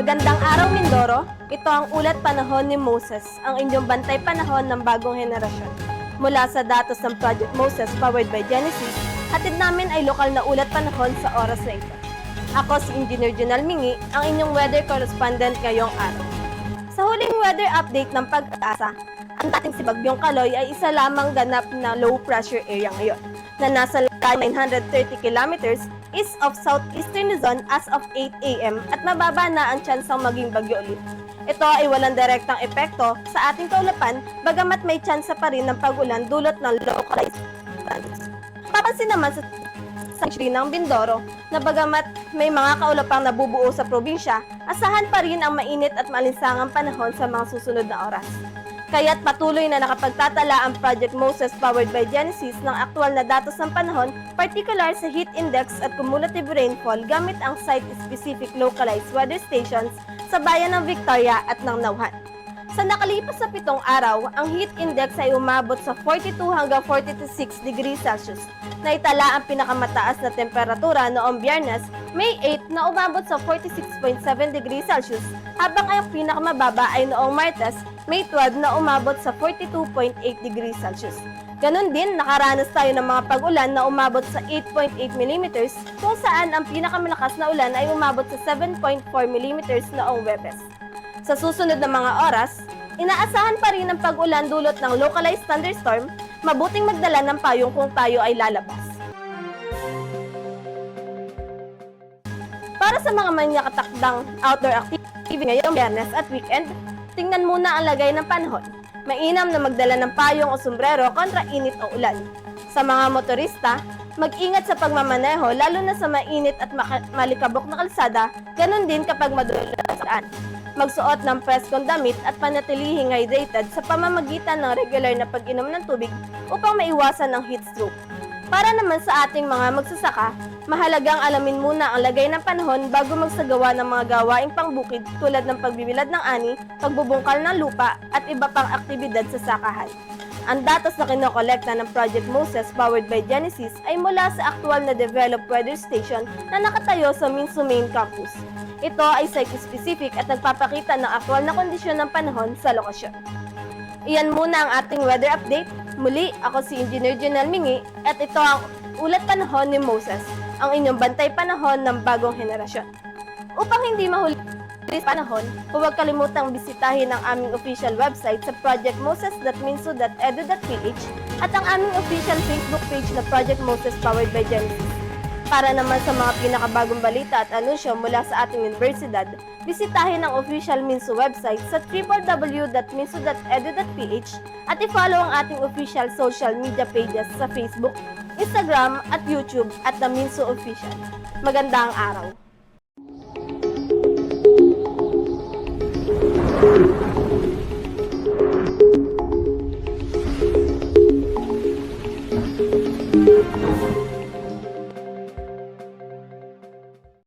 Magandang araw, Mindoro. Ito ang ulat panahon ni Moses, ang inyong bantay panahon ng bagong henerasyon. Mula sa datos ng Project Moses powered by Genesis, hatid namin ay lokal na ulat panahon sa oras na ito. Ako si Engineer Junal Mingi, ang inyong weather correspondent ngayong araw. Sa huling weather update ng Pag-asa, ang dating si Bagyong Kaloy ay isa lamang ganap na low pressure area ngayon, na nasa 930 kilometers east of southeastern Luzon as of 8 a.m. at mababa na ang tsansang maging bagyo ulit. Ito ay walang direktang epekto sa ating kaulapan, bagamat may tsansa pa rin ng pag-ulan dulot ng localized thunderstorms. Papansin naman sa ng Mindoro na bagamat may mga kaulapang nabubuo sa probinsya, asahan pa rin ang mainit at malinsangang panahon sa mga susunod na oras. Kaya't patuloy na nakapagtatala ang Project Moses powered by Genesis ng aktwal na datos ng panahon, particular sa heat index at cumulative rainfall gamit ang site-specific localized weather stations sa bayan ng Victoria at ng Nauhan. Sa nakalipas na 7 araw, ang heat index ay umabot sa 42 hanggang 46 degrees Celsius, na itala ang pinakamataas na temperatura noong Biyernes, May 8 na umabot sa 46.7 degrees Celsius, habang ang pinakamababa ay noong Martes, May 12 na umabot sa 42.8 degrees Celsius. Ganon din, nakaranas tayo ng mga pag-ulan na umabot sa 8.8 mm, kung saan ang pinakamalakas na ulan ay umabot sa 7.4 mm noong Webes. Sa susunod na mga oras, inaasahan pa rin ang pag-ulan dulot ng localized thunderstorm, mabuting magdala ng payong kung tayo ay lalabas. Para sa mga manyakatakdang outdoor activity ngayong Biyernes at weekend, tingnan muna ang lagay ng panahon. Mainam na magdala ng payong o sombrero kontra init o ulan. Sa mga motorista, mag-ingat sa pagmamaneho lalo na sa mainit at malikabok na kalsada, ganun din kapag madulas saan. Magsuot ng preskong damit at panatilihing hydrated sa pamamagitan ng regular na pag-inom ng tubig upang maiwasan ang heat stroke. Para naman sa ating mga magsasaka, mahalagang alamin muna ang lagay ng panahon bago magsagawa ng mga gawaing pangbukid tulad ng pagbibilad ng ani, pagbubungkal ng lupa at iba pang aktibidad sa sakahan. Ang datos na kinokolekta ng Project Moses powered by Genesis ay mula sa aktwal na developed weather station na nakatayo sa Minso Main Campus. Ito ay site-specific at nagpapakita ng aktwal na kondisyon ng panahon sa lokasyon. Iyan muna ang ating weather update. Muli, ako si Engineer Junal Mingi at ito ang ulat panahon ni Moses, ang inyong bantay panahon ng bagong henerasyon. Upang hindi mahuli panahon, huwag kalimutang bisitahin ang aming official website sa projectmoses.minso.edu.ph at ang aming official Facebook page na Project Moses powered by Genesis. Para naman sa mga pinakabagong balita at anunsyo mula sa ating universidad, bisitahin ang official Minso website sa www.minso.edu.ph at i-follow ang ating official social media pages sa Facebook, Instagram at YouTube at The Minso Official. Magandang araw!